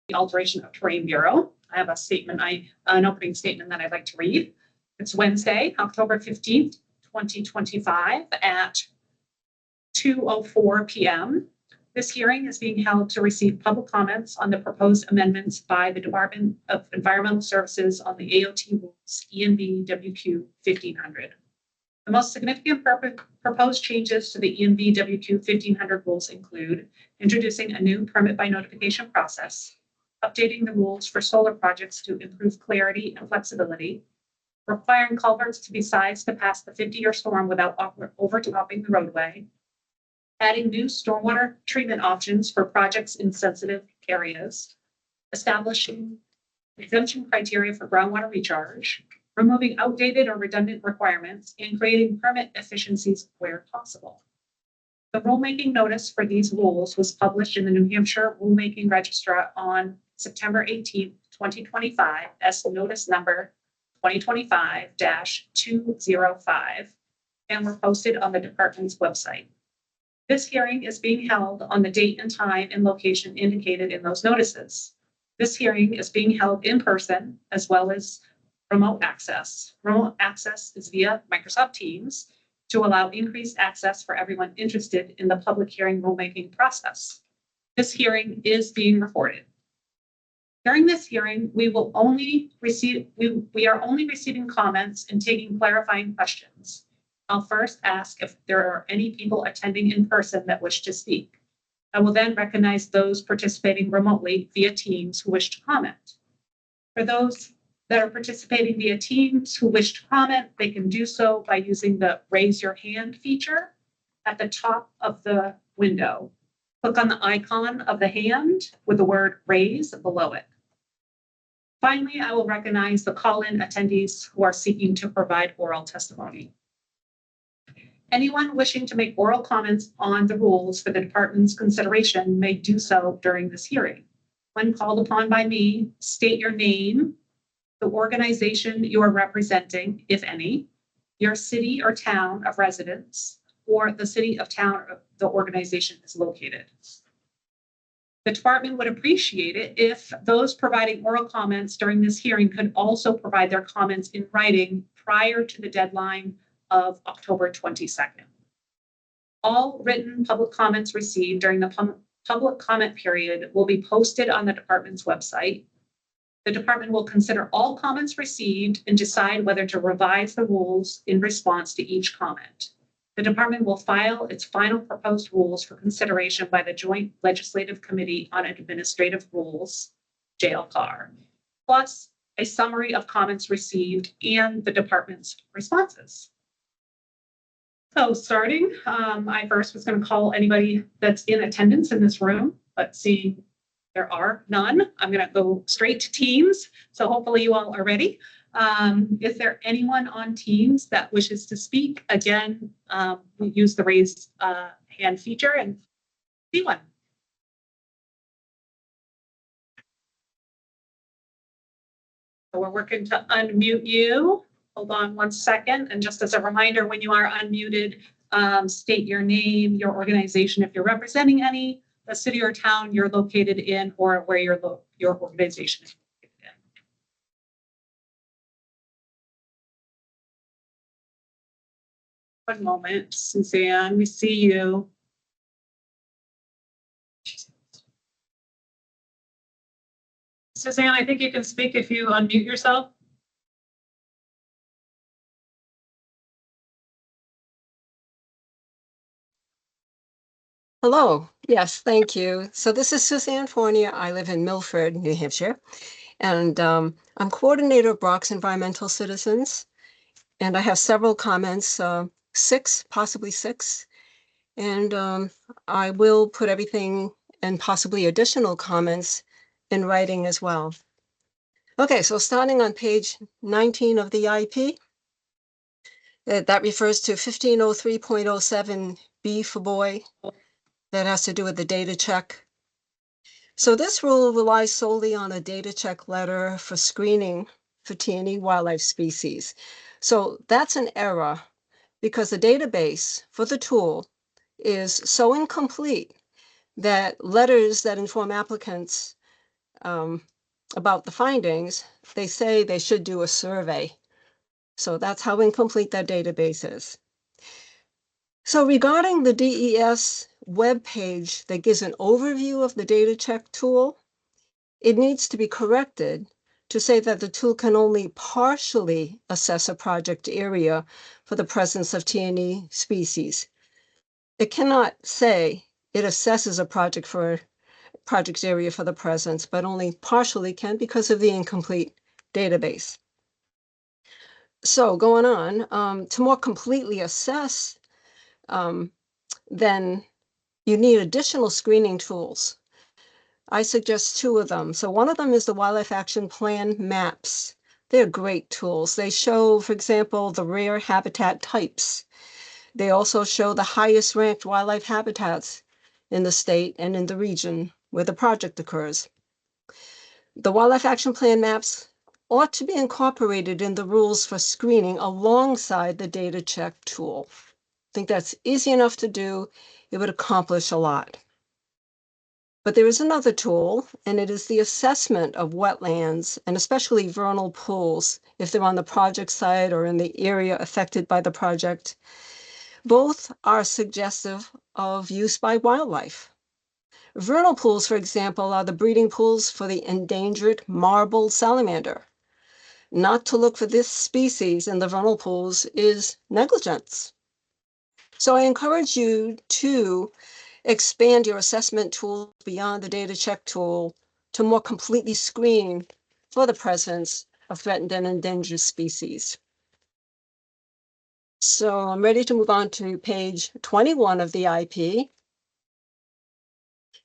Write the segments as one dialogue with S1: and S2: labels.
S1: the Alteration of Terrain Bureau. I have an opening statement that I'd like to read. It's Wednesday, October 15th, 2025 at 2:04 p.m. This hearing is being held to receive public comments on the proposed amendments by the Department of Environmental Services on the AOT rules Env-Wq 1500. The most significant proposed changes to the Env-Wq 1500 rules include introducing a new permit by notification process, updating the rules for solar projects to improve clarity and flexibility, requiring culverts to be sized to pass the 50-year storm without overtopping the roadway, adding new stormwater treatment options for projects in sensitive areas, establishing exemption criteria for groundwater recharge, removing outdated or redundant requirements, and creating permit efficiencies where possible. The rulemaking notice for these rules was published in the New Hampshire Rulemaking Register on September 18, 2025 as notice number 2025-205 and were posted on the department's website. This hearing is being held on the date and time and location indicated in those notices. This hearing is being held in person as well as remote access. Remote access is via Microsoft Teams to allow increased access for everyone interested in the public hearing rulemaking process. This hearing is being recorded. During this hearing, we are only receiving comments and taking clarifying questions. I'll first ask if there are any people attending in person that wish to speak. I will then recognize those participating remotely via Teams who wish to comment. For those that are participating via Teams who wish to comment, they can do so by using the raise your hand feature at the top of the window. Click on the icon of the hand with the word raise below it. Finally, I will recognize the call-in attendees who are seeking to provide oral testimony. Anyone wishing to make oral comments on the rules for the department's consideration may do so during this hearing. When called upon by me, state your name, the organization you are representing, if any, your city or town of residence, or the city of town the organization is located. The department would appreciate it if those providing oral comments during this hearing could also provide their comments in writing prior to the deadline of October 22nd. All written public comments received during the public comment period will be posted on the department's website. The department will consider all comments received and decide whether to revise the rules in response to each comment. The department will file its final proposed rules for consideration by the Joint Legislative Committee on Administrative Rules, JLCAR, plus a summary of comments received and the department's responses. So starting, I first was going to call anybody that's in attendance in this room, but seeing there are none, I'm going to go straight to Teams. So hopefully you all are ready. Is there anyone on Teams that wishes to speak? Again, we use the raise hand feature and see one. So we're working to unmute you. Hold on one second. And just as a reminder, when you are unmuted, state your name, your organization, if you're representing any, the city or town you're located in, or where your organization is located in. One moment, Suzanne, we see you. Suzanne, I think you can speak if you unmute yourself.
S2: Hello. Yes, thank you. So this is Suzanne Fournier. I live in Milford, New Hampshire, and I'm coordinator of Brock's Environmental Citizens, and I have several comments, possibly six, and I will put everything and possibly additional comments in writing as well. Okay, so starting on page 19 of the IEP, that refers to 1503.07B for boy. That has to do with the data check. So this rule relies solely on a data check letter for screening for T&E wildlife species. So that's an error because the database for the tool is so incomplete that letters that inform applicants about the findings, they say they should do a survey. So that's how incomplete that database is. So regarding the DES webpage that gives an overview of the data check tool, it needs to be corrected to say that the tool can only partially assess a project area for the presence of T&E species. It cannot say it assesses a project area for the presence, but only partially can because of the incomplete database. So going on, to more completely assess, then you need additional screening tools. I suggest two of them. So one of them is the Wildlife Action Plan maps. They're great tools. They show, for example, the rare habitat types. They also show the highest ranked wildlife habitats in the state and in the region where the project occurs. The Wildlife Action Plan maps ought to be incorporated in the rules for screening alongside the data check tool. I think that's easy enough to do. It would accomplish a lot. But there is another tool, and it is the assessment of wetlands, and especially vernal pools, if they're on the project site or in the area affected by the project. Both are suggestive of use by wildlife. Vernal pools, for example, are the breeding pools for the endangered marbled salamander. Not to look for this species in the vernal pools is negligence. So I encourage you to expand your assessment tool beyond the data check tool to more completely screen for the presence of threatened and endangered species. So I'm ready to move on to page 21 of the IP.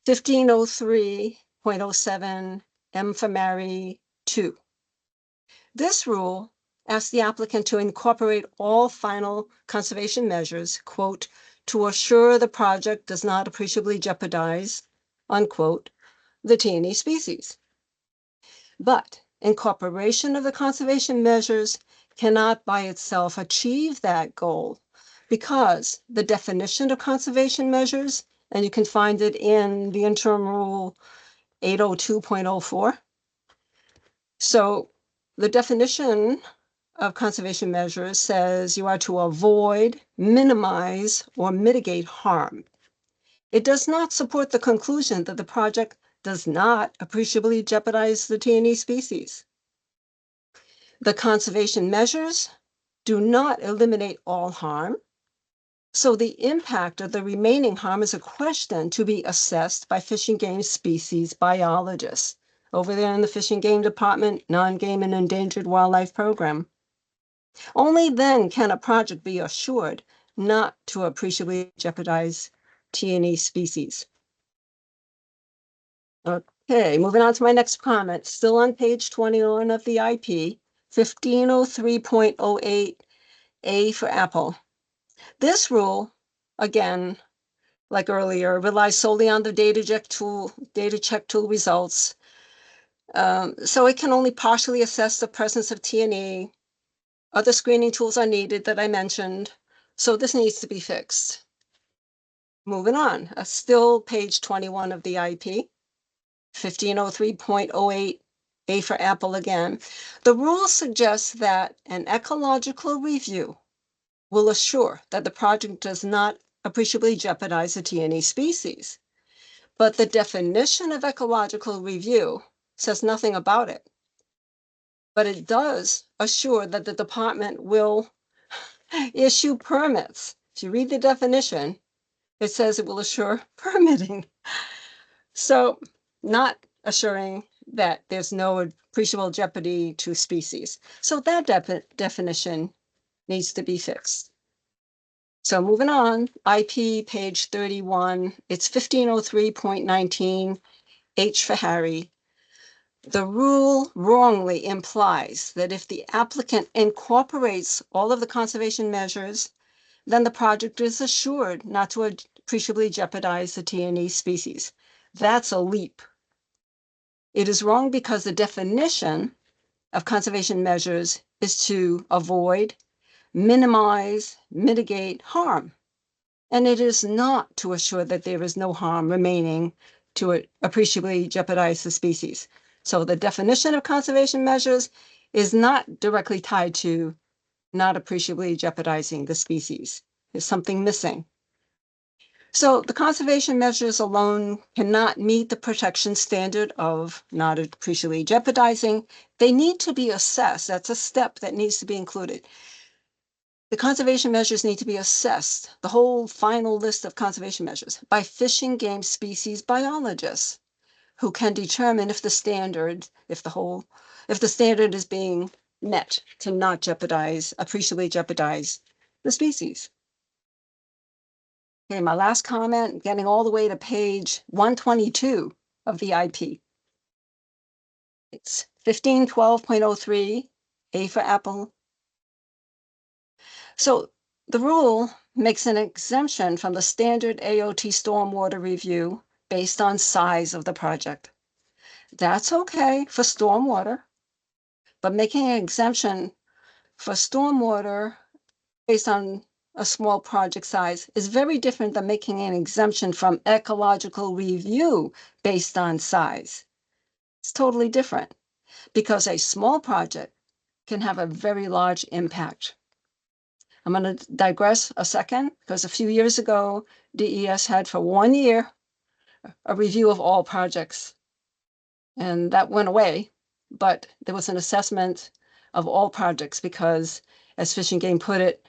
S2: 1503.07 M for Mary 2. This rule asks the applicant to incorporate all final conservation measures, quote, to assure the project does not appreciably jeopardize, unquote, the T&E species. But incorporation of the conservation measures cannot by itself achieve that goal because the definition of conservation measures, and you can find it in the interim rule 802.04. So the definition of conservation measures says you are to avoid, minimize, or mitigate harm. It does not support the conclusion that the project does not appreciably jeopardize the T&E species. The conservation measures do not eliminate all harm, so the impact of the remaining harm is a question to be assessed by Fish and Game species biologists over there in the Fish and Game Department, Non-Game and Endangered Wildlife Program. Only then can a project be assured not to appreciably jeopardize T&E species. Okay, moving on to my next comment, still on page 21 of the IP, 1503.08 A for Apple. This rule, again, like earlier, relies solely on the data check tool results. So it can only partially assess the presence of T&E. Other screening tools are needed that I mentioned, so this needs to be fixed. Moving on, still page 21 of the IP, 1503.08 A for Apple again. The rule suggests that an ecological review will assure that the project does not appreciably jeopardize the T&E species. But the definition of ecological review says nothing about it. But it does assure that the department will issue permits. If you read the definition, it says it will assure permitting. So not assuring that there's no appreciable jeopardy to species. So that definition needs to be fixed. So moving on, IP page 31, it's 1503.19 H for Harry. The rule wrongly implies that if the applicant incorporates all of the conservation measures, then the project is assured not to appreciably jeopardize the T&E species. That's a leap. It is wrong because the definition of conservation measures is to avoid, minimize, mitigate harm. And it is not to assure that there is no harm remaining to appreciably jeopardize the species. So the definition of conservation measures is not directly tied to not appreciably jeopardizing the species. There's something missing. So the conservation measures alone cannot meet the protection standard of not appreciably jeopardizing. They need to be assessed. That's a step that needs to be included. The conservation measures need to be assessed, the whole final list of conservation measures, by fish and game species biologists who can determine if the standard, if the standard is being met to not appreciably jeopardize the species. Okay, my last comment, getting all the way to page 122 of the IP. It's 1512.03, A for apple. So the rule makes an exemption from the standard AOT stormwater review based on size of the project. That's okay for stormwater, but making an exemption for stormwater based on a small project size is very different than making an exemption from ecological review based on size. It's totally different because a small project can have a very large impact. I'm going to digress a second because a few years ago, DES had for 1 year a review of all projects, and that went away, but there was an assessment of all projects because, as Fish and Game put it,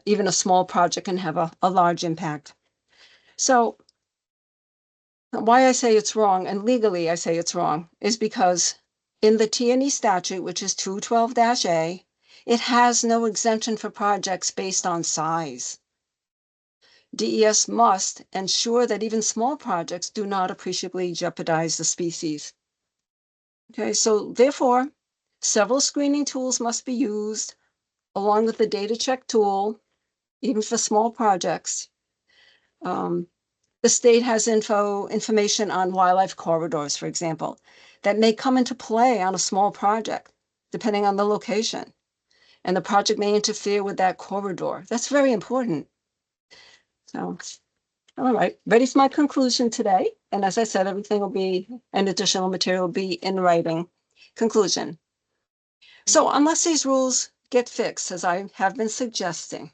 S2: even a small project can have a large impact. So why I say it's wrong, and legally I say it's wrong, is because in the T&E statute, which is 212-A, it has no exemption for projects based on size. DES must ensure that even small projects do not appreciably jeopardize the species. Okay, so therefore, several screening tools must be used along with the data check tool, even for small projects. The state has information on wildlife corridors, for example, that may come into play on a small project, depending on the location. And the project may interfere with that corridor. That's very important. So, all right, ready for my conclusion today. And as I said, everything will be, an additional material will be in writing. Conclusion. So unless these rules get fixed, as I have been suggesting,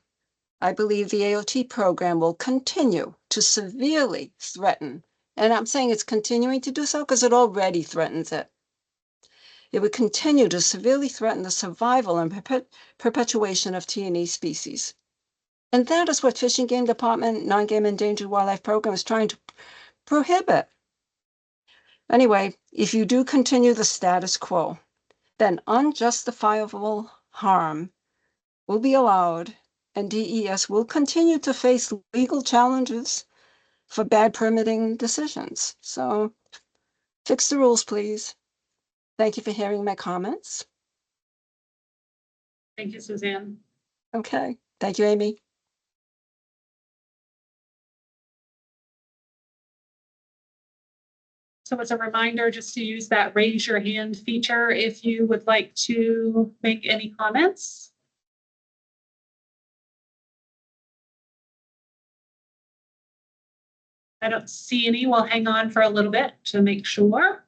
S2: I believe the AOT program will continue to severely threaten, and I'm saying it's continuing to do so because it already threatens it. It would continue to severely threaten the survival and perpetuation of T&E species. And that is what Fish and Game Department Non-Game Endangered Wildlife Program is trying to prohibit. Anyway, if you do continue the status quo, then unjustifiable harm will be allowed, and DES will continue to face legal challenges for bad permitting decisions. So fix the rules, please. Thank you for hearing my comments.
S1: Thank you, Suzanne.
S2: Okay, thank you, Amy.
S1: So as a reminder, just to use that raise your hand feature if you would like to make any comments. I don't see any. We'll hang on for a little bit to make sure.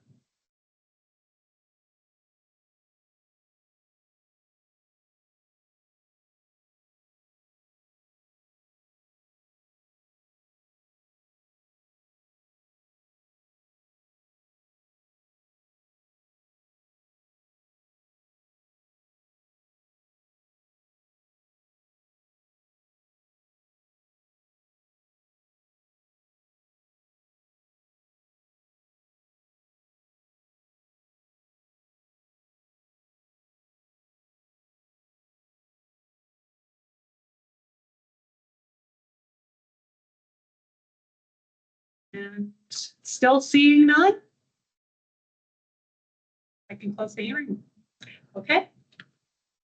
S1: And still seeing none. I can close the hearing. Okay.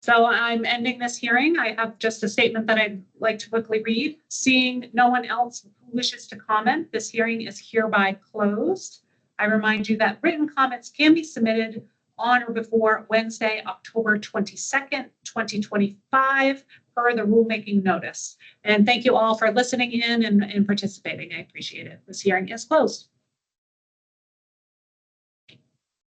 S1: So I'm ending this hearing. I have just a statement that I'd like to quickly read. Seeing no one else who wishes to comment, this hearing is hereby closed. I remind you that written comments can be submitted on or before Wednesday, October 22nd, 2025, per the rulemaking notice. And thank you all for listening in and participating. I appreciate it. This hearing is closed.